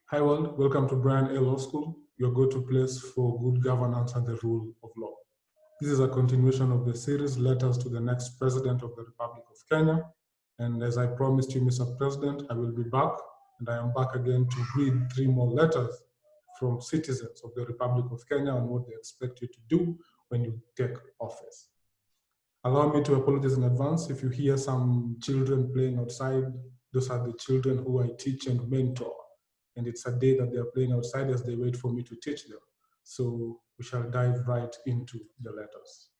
Hi world, welcome to Brian A. Law School, your go-to place for good governance and the rule of law. This is a continuation of the series Letters to the Next President of the Republic of Kenya. And as I promised you, Mr. President, I will be back, and I am back again to read 3 more letters from citizens of the Republic of Kenya on what they expect you to do when you take office. Allow me to apologize in advance if you hear some children playing outside. Those are the children who I teach and mentor. And it's a day that they are playing outside as they wait for me to teach them. So we shall dive right into the letters.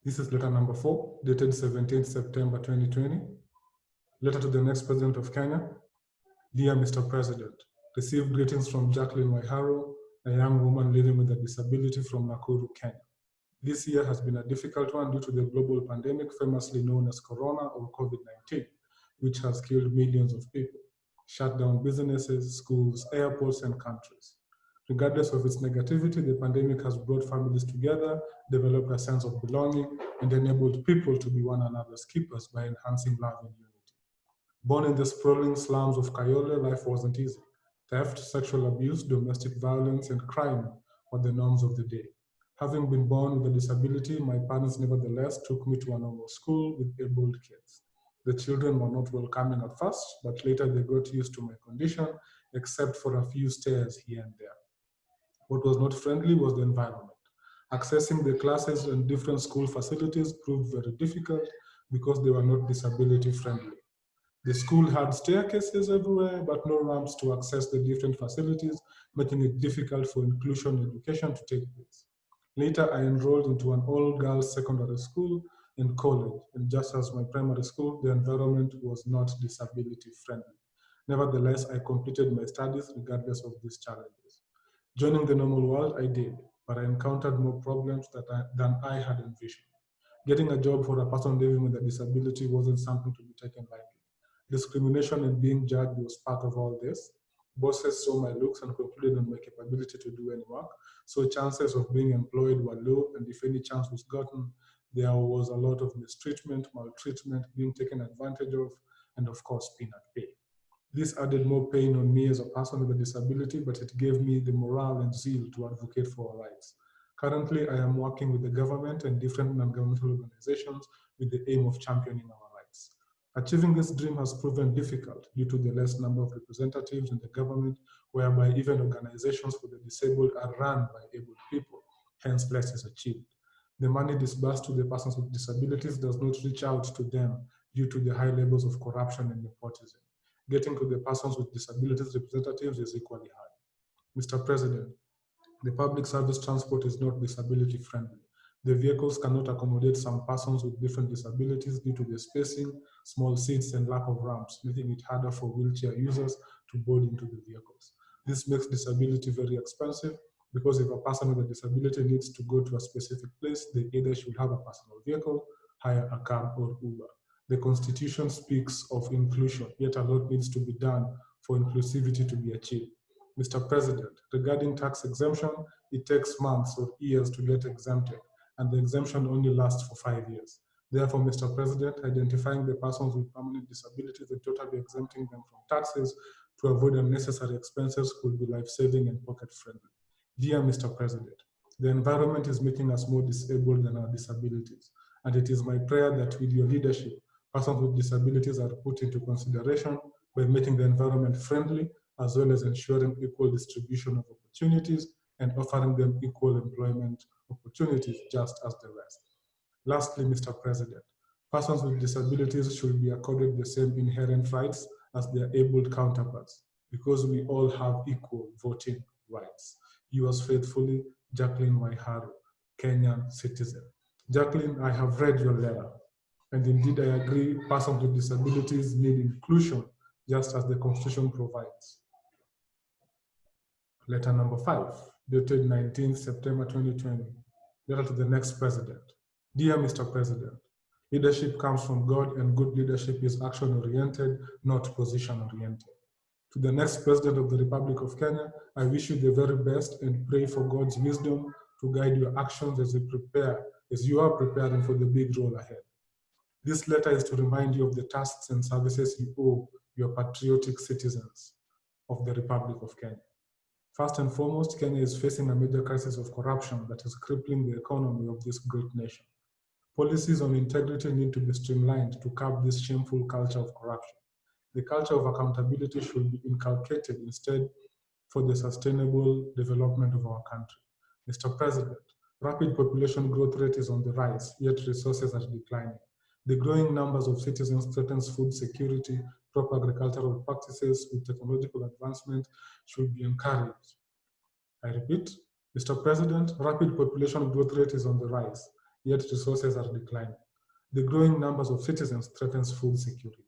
This is letter number 4, dated 17th September 2020. Letter to the next President of Kenya. Dear Mr. President, received greetings from Jacqueline Waiharo, a young woman living with a disability from Nakuru, Kenya. This year has been a difficult one due to the global pandemic famously known as Corona or COVID-19, which has killed millions of people, shut down businesses, schools, airports, and countries. Regardless of its negativity, the pandemic has brought families together, developed a sense of belonging, and enabled people to be one another's keepers by enhancing love and unity. Born in the sprawling slums of Kayole, life wasn't easy. Theft, sexual abuse, domestic violence, and crime were the norms of the day. Having been born with a disability, my parents nevertheless took me to a normal school with abled kids. The children were not welcoming at first, but later they got used to my condition, except for a few stares here and there. What was not friendly was the environment. Accessing the classes and different school facilities proved very difficult because they were not disability friendly. The school had staircases everywhere, but no ramps to access the different facilities, making it difficult for inclusion education to take place. Later, I enrolled into an all-girls secondary school and college, and just as my primary school, the environment was not disability friendly. Nevertheless, I completed my studies regardless of these challenges. Joining the normal world, I did, but I encountered more problems than I had envisioned. Getting a job for a person living with a disability wasn't something to be taken lightly. Discrimination and being judged was part of all this. Bosses saw my looks and concluded on my capability to do any work, so chances of being employed were low, and if any chance was gotten, there was a lot of mistreatment, maltreatment, being taken advantage of, and of course, peanut pay. This added more pain on me as a person with a disability, but it gave me the morale and zeal to advocate for our rights. Currently, I am working with the government and different non-governmental organizations with the aim of championing our rights. Achieving this dream has proven difficult due to the less number of representatives in the government, whereby even organizations for the disabled are run by able people, hence less is achieved. The money disbursed to the persons with disabilities does not reach out to them due to the high levels of corruption and nepotism. Getting to the persons with disabilities representatives is equally hard. Mr. President, the public service transport is not disability friendly. The vehicles cannot accommodate some persons with different disabilities due to the spacing, small seats, and lack of ramps, making it harder for wheelchair users to board into the vehicles. This makes disability very expensive because if a person with a disability needs to go to a specific place, they either should have a personal vehicle, hire a cab, or Uber. The Constitution speaks of inclusion, yet a lot needs to be done for inclusivity to be achieved. Mr. President, regarding tax exemption, it takes months or years to get exempted, and the exemption only lasts for 5 years. Therefore, Mr. President, identifying the persons with permanent disabilities and totally exempting them from taxes to avoid unnecessary expenses could be life-saving and pocket-friendly. Dear Mr. President, the environment is making us more disabled than our disabilities, and it is my prayer that with your leadership, persons with disabilities are put into consideration by making the environment friendly, as well as ensuring equal distribution of opportunities and offering them equal employment opportunities just as the rest. Lastly, Mr. President, persons with disabilities should be accorded the same inherent rights as their abled counterparts because we all have equal voting rights. Yours faithfully, Jacqueline Waiharo, Kenyan citizen. Jacqueline, I have read your letter, and indeed I agree persons with disabilities need inclusion just as the Constitution provides. Letter number 5, dated 19th September 2020. Letter to the next president. Dear Mr. President, leadership comes from God and good leadership is action-oriented, not position-oriented. To the next president of the Republic of Kenya, I wish you the very best and pray for God's wisdom to guide your actions as you are preparing for the big role ahead. This letter is to remind you of the tasks and services you owe your patriotic citizens of the Republic of Kenya. First and foremost, Kenya is facing a major crisis of corruption that is crippling the economy of this great nation. Policies on integrity need to be streamlined to curb this shameful culture of corruption. The culture of accountability should be inculcated instead for the sustainable development of our country. Mr. President, rapid population growth rate is on the rise, yet resources are declining. The growing numbers of citizens threatens food security. Proper agricultural practices with technological advancement should be encouraged. I repeat, Mr. President, rapid population growth rate is on the rise, yet resources are declining. The growing numbers of citizens threatens food security.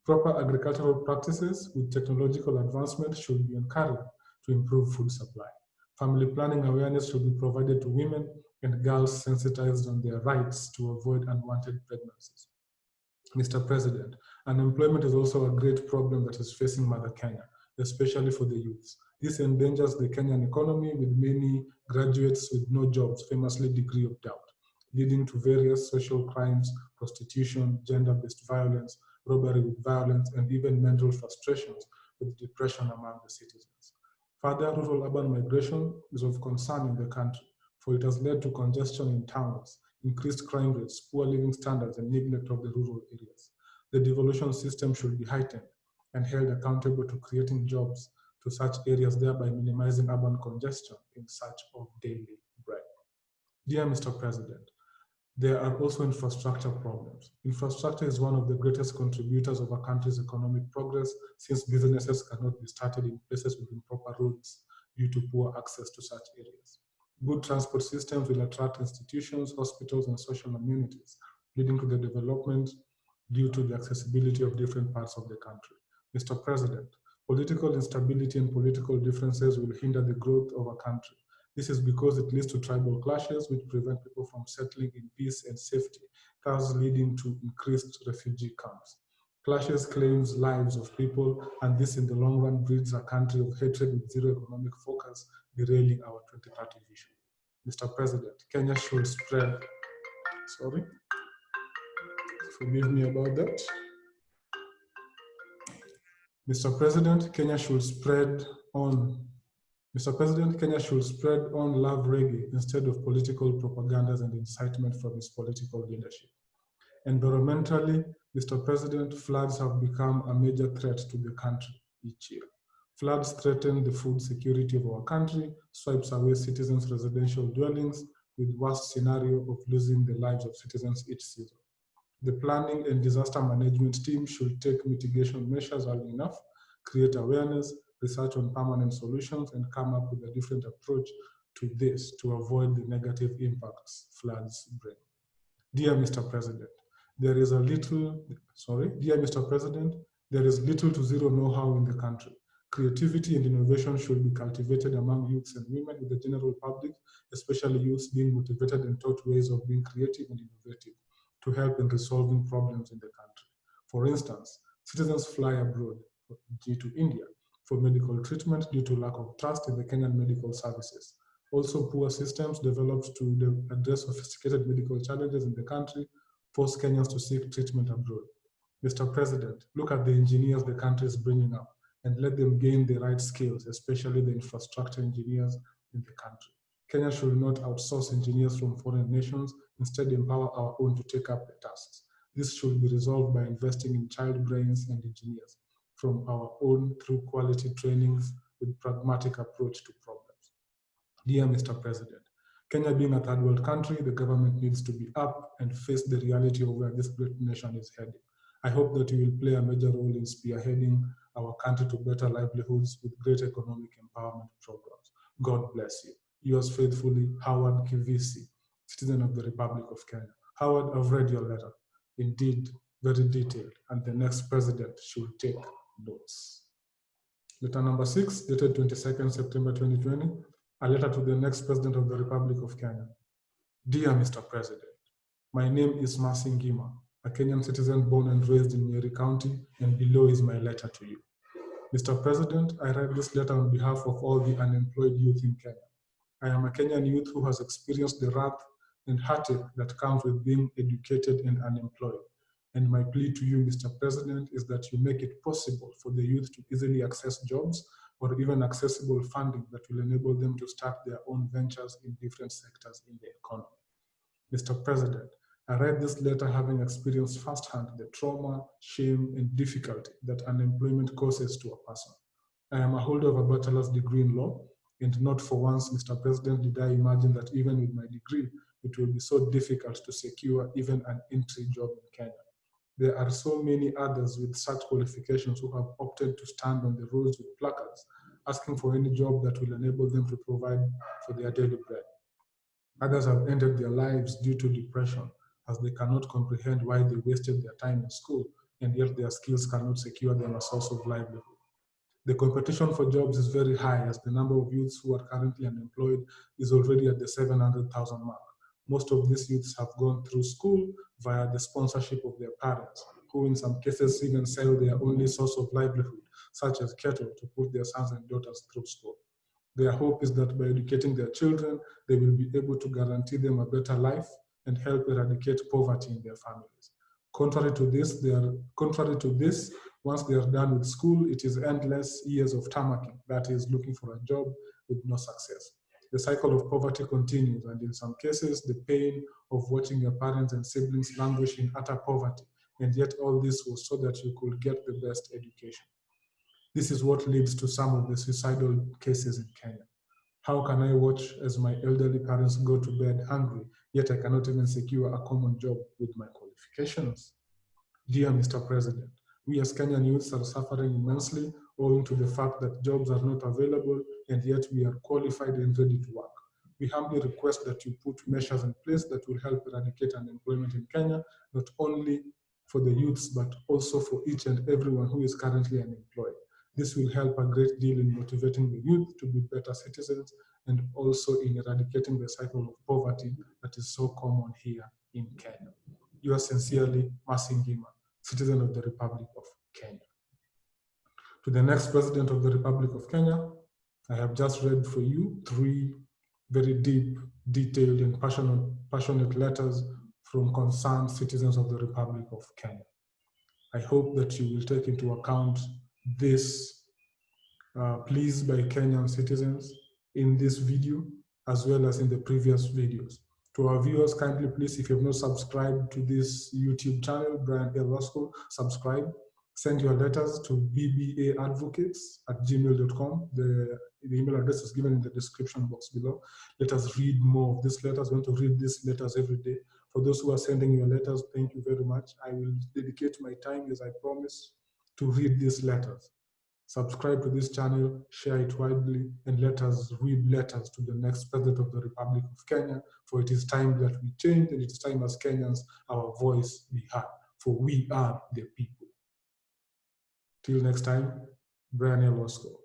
Proper agricultural practices with technological advancement should be encouraged to improve food supply. Family planning awareness should be provided to women and girls sensitized on their rights to avoid unwanted pregnancies. Mr. President, unemployment is also a great problem that is facing Mother Kenya, especially for the youths. This endangers the Kenyan economy with many graduates with no jobs, famously degree of doubt, leading to various social crimes, prostitution, gender-based violence, robbery with violence, and even mental frustrations with depression among the citizens. Further, rural-urban migration is of concern in the country, for it has led to congestion in towns, increased crime rates, poor living standards, and neglect of the rural areas. The devolution system should be heightened and held accountable to creating jobs to such areas, thereby minimizing urban congestion in search of daily bread. Dear Mr. President, there are also infrastructure problems. Infrastructure is one of the greatest contributors of a country's economic progress, since businesses cannot be started in places with improper roads due to poor access to such areas. Good transport systems will attract institutions, hospitals, and social amenities, leading to the development due to the accessibility of different parts of the country. Mr. President, political instability and political differences will hinder the growth of a country. This is because it leads to tribal clashes, which prevent people from settling in peace and safety, thus leading to increased refugee camps. Clashes claims lives of people, and this in the long run breeds a country of hatred with zero economic focus, derailing our 2030 vision. Mr. President, Kenya should spread, forgive me about that. Mr. President, Kenya should spread on love reggae instead of political propagandas and incitement from its political leadership. Environmentally, Mr. President, floods have become a major threat to the country each year. Floods threaten the food security of our country, swipes away citizens' residential dwellings, with worst scenario of losing the lives of citizens each season. The planning and disaster management team should take mitigation measures early enough, create awareness, research on permanent solutions, and come up with a different approach to this to avoid the negative impacts floods bring. Dear Mr. President, there is little to zero know-how in the country. Creativity and innovation should be cultivated among youths and women, with the general public, especially youths, being motivated and taught ways of being creative and innovative to help in resolving problems in the country. For instance, citizens fly abroad to India for medical treatment due to lack of trust in the Kenyan medical services. Also, poor systems developed to address sophisticated medical challenges in the country force Kenyans to seek treatment abroad. Mr. President, look at the engineers the country is bringing up and let them gain the right skills, especially the infrastructure engineers in the country. Kenya should not outsource engineers from foreign nations, instead empower our own to take up the tasks. This should be resolved by investing in child brains and engineers from our own through quality trainings with pragmatic approach to problems. Dear Mr. President, Kenya being a third world country, the government needs to be up and face the reality of where this great nation is heading. I hope that you will play a major role in spearheading our country to better livelihoods with great economic empowerment programs. God bless you. Yours faithfully, Howard Kivisi, citizen of the Republic of Kenya. Howard, I've read your letter. Indeed, very detailed, and the next president should take notes. Letter number 6, dated 22nd September 2020, a letter to the next president of the Republic of Kenya. Dear Mr. President, my name is MERCY Ngima, a Kenyan citizen born and raised in Nyeri County, and below is my letter to you. Mr. President, I write this letter on behalf of all the unemployed youth in Kenya. I am a Kenyan youth who has experienced the wrath and heartache that comes with being educated and unemployed. And my plea to you, Mr. President, is that you make it possible for the youth to easily access jobs or even accessible funding that will enable them to start their own ventures in different sectors in the economy. Mr. President, I read this letter having experienced firsthand the trauma, shame, and difficulty that unemployment causes to a person. I am a holder of a bachelor's degree in law, and not for once, Mr. President, did I imagine that even with my degree, it will be so difficult to secure even an entry job in Kenya. There are so many others with such qualifications who have opted to stand on the roads with placards, asking for any job that will enable them to provide for their daily bread. Others have ended their lives due to depression, as they cannot comprehend why they wasted their time in school, and yet their skills cannot secure them a source of livelihood. The competition for jobs is very high, as the number of youths who are currently unemployed is already at the 700,000 mark. Most of these youths have gone through school via the sponsorship of their parents, who in some cases even sell their only source of livelihood, such as cattle, to put their sons and daughters through school. Their hope is that by educating their children, they will be able to guarantee them a better life and help eradicate poverty in their families. Contrary to this, once they are done with school, it is endless years of tamarking, that is, looking for a job with no success. The cycle of poverty continues, and in some cases, the pain of watching your parents and siblings languish in utter poverty, and yet all this was so that you could get the best education. This is what leads to some of the suicidal cases in Kenya. How can I watch as my elderly parents go to bed hungry, yet I cannot even secure a common job with my qualifications? Dear Mr. President, we as Kenyan youths are suffering immensely owing to the fact that jobs are not available, and yet we are qualified and ready to work. We humbly request that you put measures in place that will help eradicate unemployment in Kenya, not only for the youths, but also for each and everyone who is currently unemployed. This will help a great deal in motivating the youth to be better citizens and also in eradicating the cycle of poverty that is so common here in Kenya. Yours sincerely, MERCY NGIMA, citizen of the Republic of Kenya. To the next President of the Republic of Kenya, I have just read for you 3 very deep, detailed, and passionate letters from concerned citizens of the Republic of Kenya. I hope that you will take into account this pleas by Kenyan citizens in this video, as well as in the previous videos. To our viewers, kindly please, if you have not subscribed to this YouTube channel, Brian L. Roscoe, subscribe. Send your letters to bbaadvocates@gmail.com. The email address is given in the description box below. Let us read more of these letters. We want to read these letters every day. For those who are sending your letters, thank you very much. I will dedicate my time, as I promised, to read these letters. Subscribe to this channel, share it widely, and let us read letters to the next President of the Republic of Kenya, for it is time that we change, and it is time as Kenyans our voice be heard, for we are the people. Till next time, Brian L. Roscoe.